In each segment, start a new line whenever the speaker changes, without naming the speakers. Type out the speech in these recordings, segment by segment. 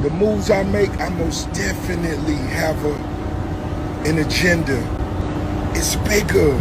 the moves I make, I most definitely have an agenda. It's bigger.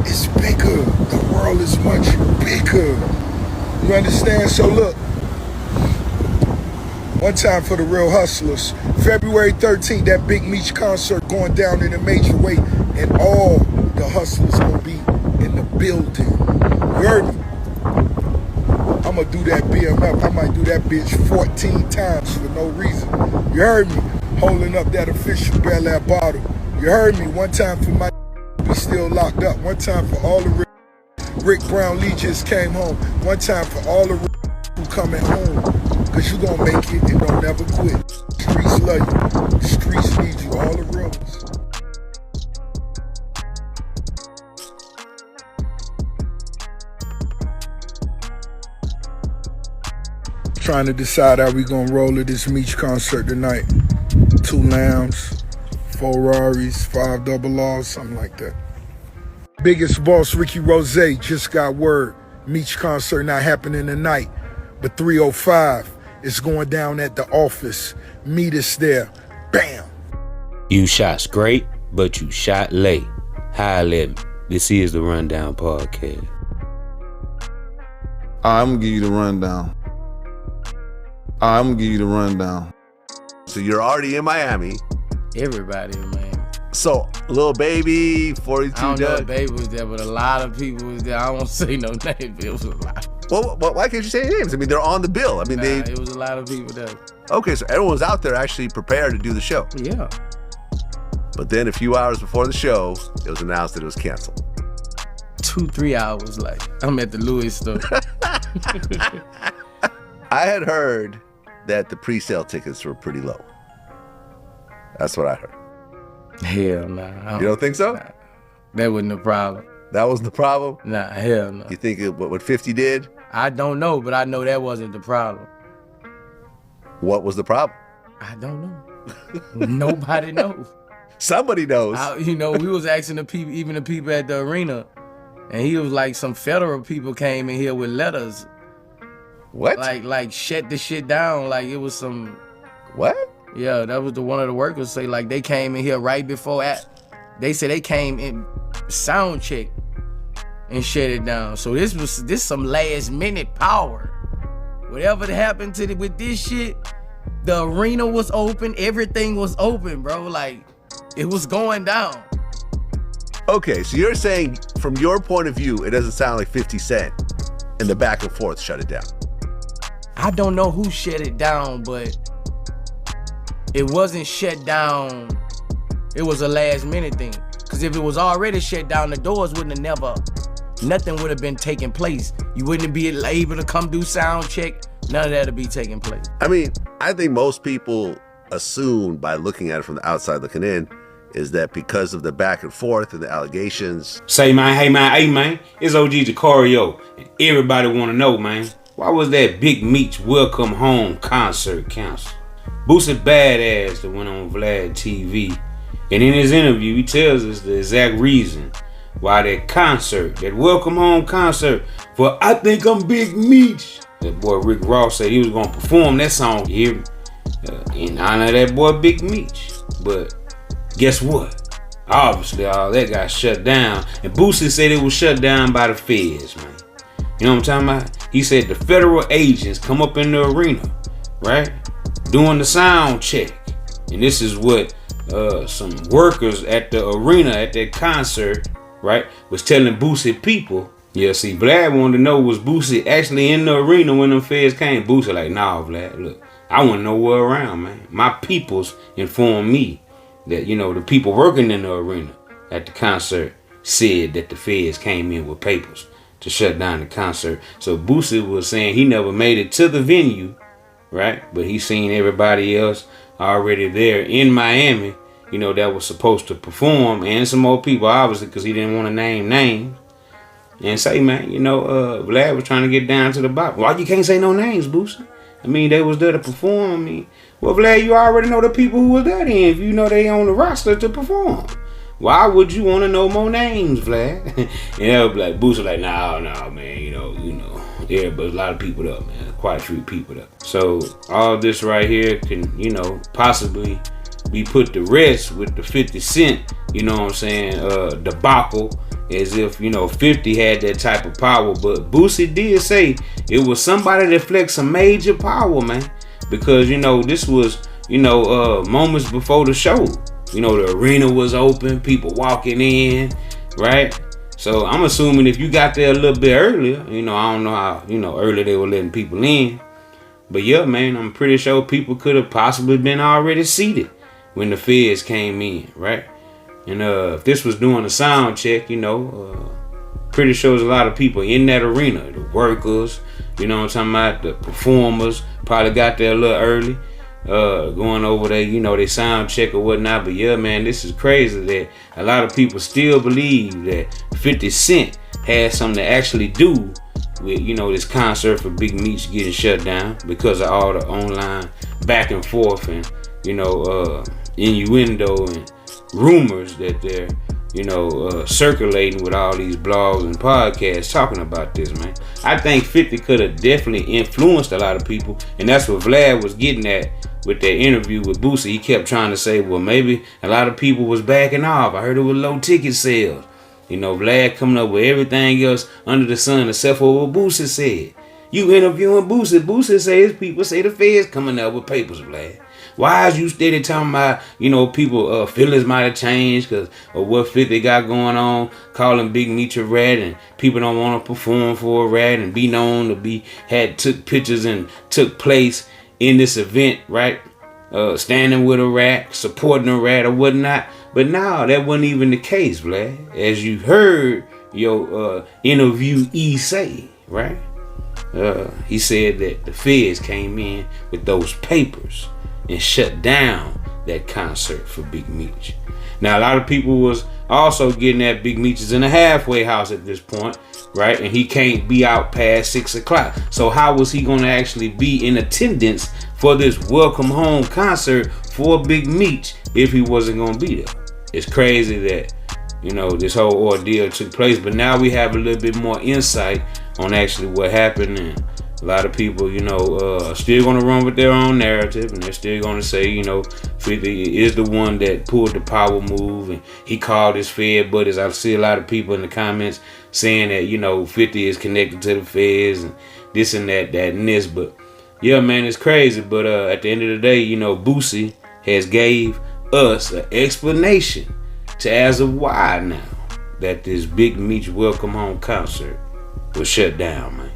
It's bigger. The world is much bigger. You understand? So look, one time for the real hustlers. February 13th, that big Meech concert going down in a major way, and all the hustlers gonna be in the building. You heard me? I'm gonna do that BMF. I might do that bitch 14 times for no reason. You heard me? Holding up that official Bel Air bottle. You heard me? One time for my be still locked up. One time for all the Rick Brown Lee just came home. One time for all the who coming home. Cause you gonna make it and don't never quit. Streets love you. Streets need you. All the real ones. Trying to decide how we gonna roll at this Meech concert tonight. 2 lambs, 4 Raris, 5 double R's, something like that. Biggest boss Ricky Rose just got word. Meech concert not happening tonight, but 3:05 it's going down at the office. Meet us there. Bam.
You shot straight, but you shot late. Holla at me. This is the Rundown Podcast.
I'm gonna give you the rundown.
So you're already in Miami.
Everybody in Miami.
So, Lil Baby, 42
I don't know
Doug.
if Baby was there, but a lot of people was there. I won't say no names. It was a lot.
Well, why can't you say names? I mean, they're on the bill. I mean,
It was a lot of people there.
Okay, so everyone's out there actually prepared to do the show.
Yeah.
But then a few hours before the show, it was announced that it was canceled.
2-3 hours late. I'm at the Louis store.
I had heard that the pre-sale tickets were pretty low. That's what I heard.
Hell nah.
You don't think so?
Nah. That wasn't the problem.
That wasn't the problem?
Nah, hell no.
You think what 50 did?
I don't know, but I know that wasn't the problem.
What was the problem?
I don't know. Nobody knows.
Somebody knows.
We was asking the people, even the people at the arena, and he was like, some federal people came in here with letters.
What?
Like shut the shit down. Like it was some.
What?
Yeah, that was one of the workers say, like they came in here right before they said they came in sound check and shut it down. So this some last minute power. Whatever happened with this shit, the arena was open, everything was open, bro. Like it was going down.
Okay, so you're saying from your point of view, it doesn't sound like 50 Cent and the back and forth shut it down.
I don't know who shut it down, but it wasn't shut down. It was a last minute thing. Because if it was already shut down, the doors wouldn't have nothing would have been taking place. You wouldn't be able to come do sound check. None of that would be taking place.
I mean, I think most people assume by looking at it from the outside looking in is that because of the back and forth and the allegations.
Say, man, hey, man, it's OG Jucario. And everybody want to know, man, why was that big Meech Welcome Home concert canceled? Boosie badass that went on Vlad TV. And in his interview, he tells us the exact reason why that Welcome Home concert for I Think I'm Big Meech. That boy Rick Ross said he was going to perform that song, you hear me? In honor of that boy Big Meech. But guess what? Obviously, all that got shut down. And Boosie said it was shut down by the feds, man. You know what I'm talking about? He said the federal agents come up in the arena, right? Doing the sound check. And this is what some workers at the arena at that concert, right, was telling Boosie people. Yeah, see, Vlad wanted to know, was Boosie actually in the arena when them feds came? Boosie like, nah, Vlad, look, I wasn't nowhere around, man. My peoples informed me that, the people working in the arena at the concert said that the feds came in with papers to shut down the concert. So Boosie was saying he never made it to the venue, right? But he seen everybody else already there in Miami, that was supposed to perform, and some more people, obviously, because he didn't want to name names. And say, man, Vlad was trying to get down to the bottom. Why you can't say no names, Boosie? I mean, they was there to perform. I mean, well, Vlad, you already know the people who was there then, if you know they on the roster to perform. Why would you want to know more names, Vlad? And they was like, Boosie like, no, man, Yeah, but a lot of people up, man. Quite a few people up. So all this right here can, you know, possibly be put to rest with the 50 Cent, you know what I'm saying, debacle, as if, you know, 50 had that type of power. But Boosie did say it was somebody that flexed some major power, man. Because, you know, this was, you know, moments before the show. You know, the arena was open, people walking in, right? So I'm assuming if you got there a little bit earlier, you know, I don't know how, you know, early they were letting people in. But yeah, man, I'm pretty sure people could have possibly been already seated when the feds came in, right? And if this was doing a sound check, you know, pretty sure there's a lot of people in that arena, the workers, you know what I'm talking about, the performers, probably got there a little early, going over there, you know, they sound check or whatnot. But yeah, man, this is crazy that a lot of people still believe that 50 Cent had something to actually do with, you know, this concert for Big Meech getting shut down because of all the online back and forth and, you know, innuendo and rumors that they're, you know, circulating with all these blogs and podcasts talking about this, man. I think 50 could have definitely influenced a lot of people, and that's what Vlad was getting at with that interview with Boosie. He kept trying to say, well, maybe a lot of people was backing off. I heard it was low ticket sales. You know, Vlad coming up with everything else under the sun except for what Boosie said. You interviewing Boosie. Boosie says people say the feds coming up with papers, Vlad. Why is you steady talking about, you know, people feelings might have changed because of what 50 got going on, calling Big Meech a rat, and people don't want to perform for a rat and be known to be took pictures and took place in this event, right? Standing with a rat, supporting a rat or whatnot. But now that wasn't even the case, Vlad. As you heard your interviewee say, right? He said that the feds came in with those papers and shut down that concert for Big Meech. Now, a lot of people was also getting at Big Meech is in a halfway house at this point, right? And he can't be out past 6 o'clock. So how was he going to actually be in attendance for this welcome home concert for Big Meech if he wasn't going to be there? It's crazy that, you know, this whole ordeal took place, but now we have a little bit more insight on actually what happened. And a lot of people, you know, still going to run with their own narrative, and they're still going to say, you know, 50 is the one that pulled the power move, and he called his Fed buddies. I see a lot of people in the comments saying that, you know, 50 is connected to the feds and this and that and this. But yeah, man, it's crazy. But at the end of the day, you know, Boosie has gave us an explanation to as of why now that this Big Meech welcome home concert was shut down, man.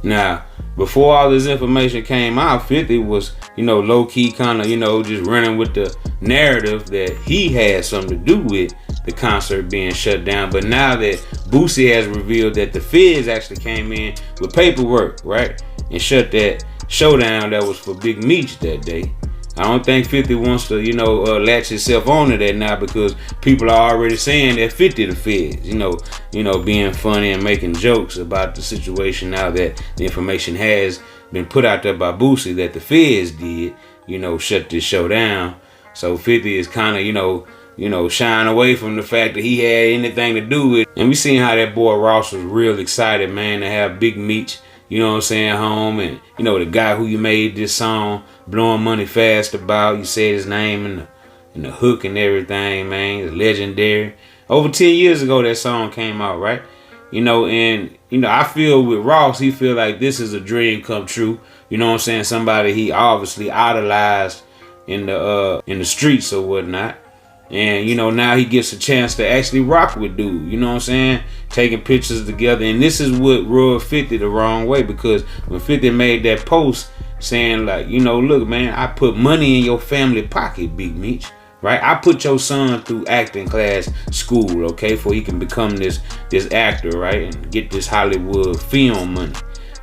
Now, before all this information came out, 50 was, you know, low-key kind of, you know, just running with the narrative that he had something to do with the concert being shut down. But now that Boosie has revealed that the feds actually came in with paperwork, right, and shut that show down that was for Big Meech that day, I don't think 50 wants to, you know, latch himself onto that now, because people are already saying that 50 the feds, you know, being funny and making jokes about the situation now that the information has been put out there by Boosie that the feds did, you know, shut this show down. So 50 is kind of, you know, shying away from the fact that he had anything to do with it. And we seen how that boy Ross was real excited, man, to have Big Meech, you know what I'm saying, home. And, you know, the guy who you made this song Blowing Money Fast about, you said his name in the hook and everything, man. It's legendary. Over 10 years ago that song came out, right? You know, and, you know, I feel with Ross, he feel like this is a dream come true. You know what I'm saying? Somebody he obviously idolized in the streets or whatnot. And, you know, now he gets a chance to actually rock with dude, you know what I'm saying? Taking pictures together. And this is what rubbed 50 the wrong way, because when 50 made that post saying, like, you know, look, man, I put money in your family pocket, Big Meech, right? I put your son through acting class school, okay, for he can become this actor, right, and get this Hollywood film money.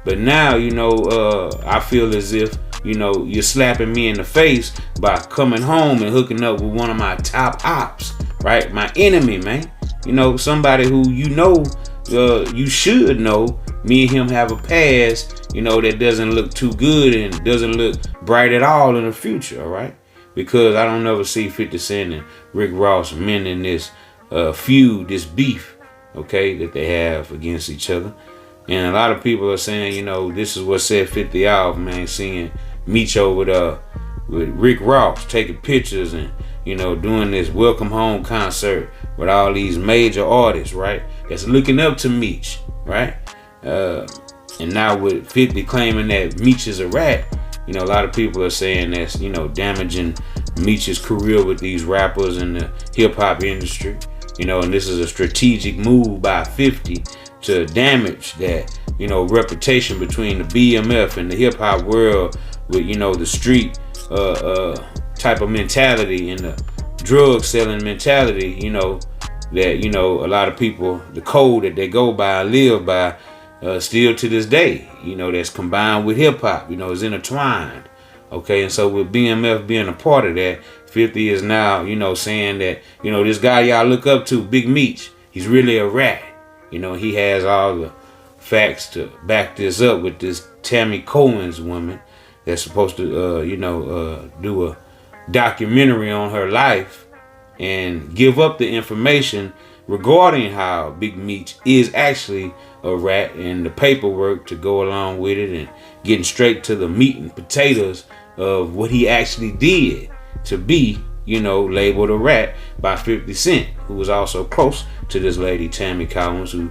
But now, you know, I feel as if, you know, you're slapping me in the face by coming home and hooking up with one of my top ops, right? My enemy, man. You know, somebody who, you know, you should know me and him have a past, you know, that doesn't look too good and doesn't look bright at all in the future, all right? Because I don't ever see 50 Cent and Rick Ross mending this feud, this beef, okay, that they have against each other. And a lot of people are saying, this is what set 50 off, man, seeing Meech over there with Rick Ross taking pictures and, doing this welcome home concert with all these major artists, right? That's looking up to Meech, right? And now with 50 claiming that Meech is a rat, a lot of people are saying that's, damaging Meech's career with these rappers in the hip hop industry, and this is a strategic move by 50 to damage that, reputation between the BMF and the hip hop world with, the street type of mentality and the drug selling mentality, that, a lot of people, the code that they go by, live by, still to this day, that's combined with hip hop, is intertwined. Okay, and so with BMF being a part of that, 50 is now, saying that, this guy y'all look up to, Big Meech, he's really a rat. He has all the facts to back this up with this Tammy Cohen's woman that's supposed to, do a documentary on her life and give up the information regarding how Big Meech is actually a rat and the paperwork to go along with it and getting straight to the meat and potatoes of what he actually did to be, labeled a rat by 50 Cent, who was also close to this lady, Tammy Collins, who,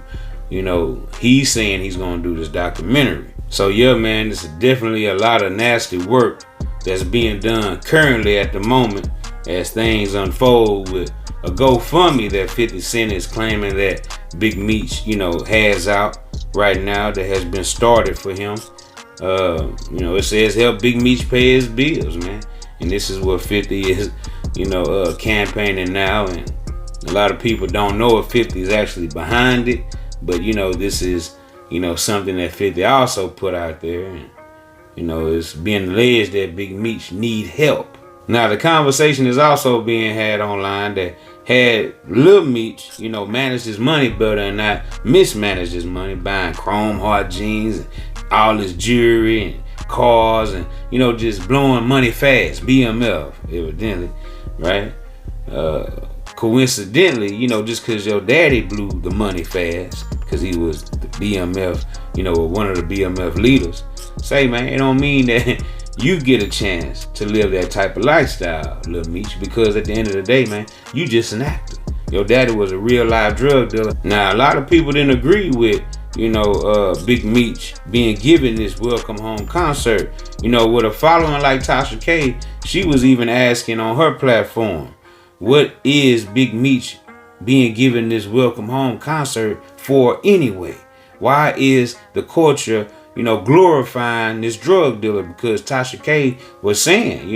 he's saying he's going to do this documentary. So yeah, man, this is definitely a lot of nasty work that's being done currently at the moment as things unfold with a GoFundMe that 50 Cent is claiming that Big Meech, has out right now that has been started for him. It says help Big Meech pay his bills, man. And this is what 50 is, campaigning now. And a lot of people don't know if 50 is actually behind it. But, this is, something that 50 also put out there. And, it's being alleged that Big Meech need help. Now, the conversation is also being had online that had Lil Meech, managed his money better and not mismanaged his money, buying chrome heart jeans and all his jewelry and cars and, just blowing money fast, BMF, evidently, right? Coincidentally, just because your daddy blew the money fast, because he was the BMF, one of the BMF leaders, say, man, it don't mean that you get a chance to live that type of lifestyle, Lil Meech, because at the end of the day, man, you just an actor. Your daddy was a real live drug dealer. Now, a lot of people didn't agree with, Big Meech being given this welcome home concert. With a following like Tasha K, she was even asking on her platform, what is Big Meech being given this welcome home concert for anyway? Why is the culture glorifying this drug dealer? Because Tasha K was saying,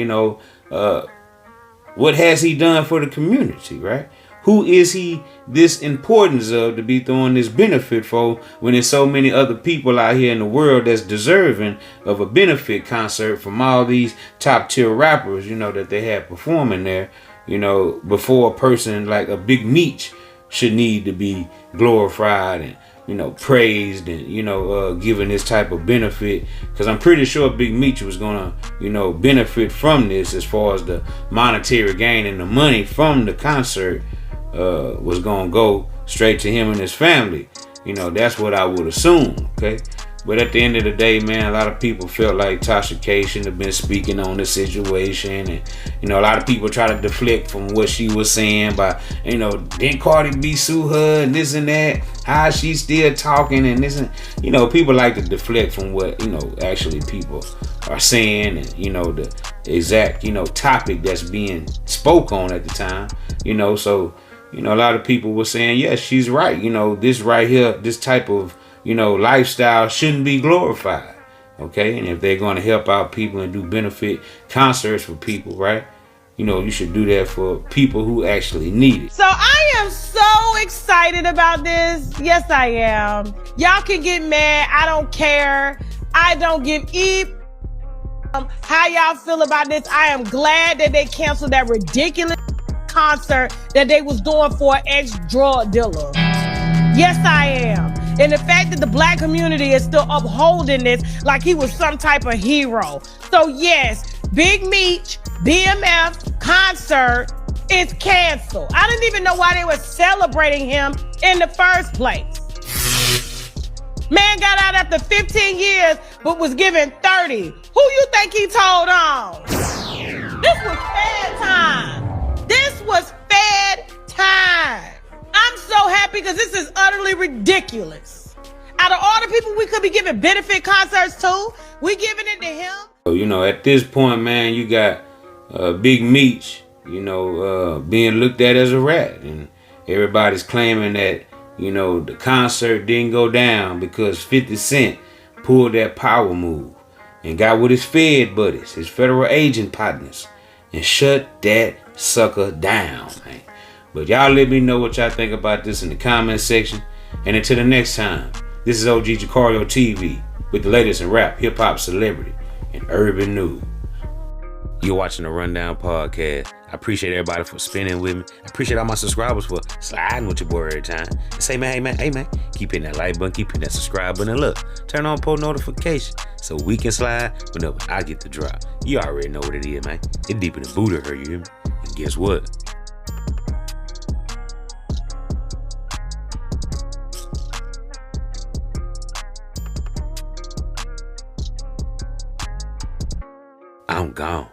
what has he done for the community, right? Who is he this importance of to be throwing this benefit for when there's so many other people out here in the world that's deserving of a benefit concert from all these top tier rappers, that they have performing there, before a person like a Big Meech should need to be glorified and, praised and, given this type of benefit. Because I'm pretty sure Big Meech was going to, benefit from this as far as the monetary gain and the money from the concert was going to go straight to him and his family. That's what I would assume, okay? But at the end of the day, man, a lot of people felt like Tasha K shouldn't have been speaking on the situation. And, a lot of people try to deflect from what she was saying by, didn't Cardi B sue her and this and that? How is she still talking and this and, people like to deflect from what, actually people are saying and, the exact, topic that's being spoke on at the time, so, a lot of people were saying, yes, she's right. This right here, this type of, lifestyle shouldn't be glorified. Okay. And if they're going to help out people and do benefit concerts for people, right? You should do that for people who actually need it.
So I am so excited about this. Yes, I am. Y'all can get mad. I don't care. I don't give how y'all feel about this. I am glad that they canceled that ridiculous concert that they was doing for an ex-drug dealer. Yes, I am. And the fact that the black community is still upholding this like he was some type of hero. So yes, Big Meech, BMF concert is canceled. I didn't even know why they were celebrating him in the first place. Man got out after 15 years, but was given 30. Who you think he told on? This was Fed time. This was Fed time. I'm so happy because this is utterly ridiculous. Out of all the people we could be giving benefit concerts to, we giving it to him.
So, you know, at this point, man, you got Big Meech, being looked at as a rat. And everybody's claiming that, the concert didn't go down because 50 Cent pulled that power move and got with his Fed buddies, his federal agent partners, and shut that sucker down, man. But y'all let me know what y'all think about this in the comment section. And until the next time, this is OG Jucario TV with the latest in rap, hip-hop, celebrity, and urban news. You're watching the Rundown Podcast. I appreciate everybody for spinning with me. I appreciate all my subscribers for sliding with your boy every time. And say, hey man, keep hitting that like button, keep hitting that subscribe button, and look, turn on post notifications so we can slide whenever I get the drop. You already know what it is, man. It's deeper than Buddha, you hear me? And guess what? I'm gone.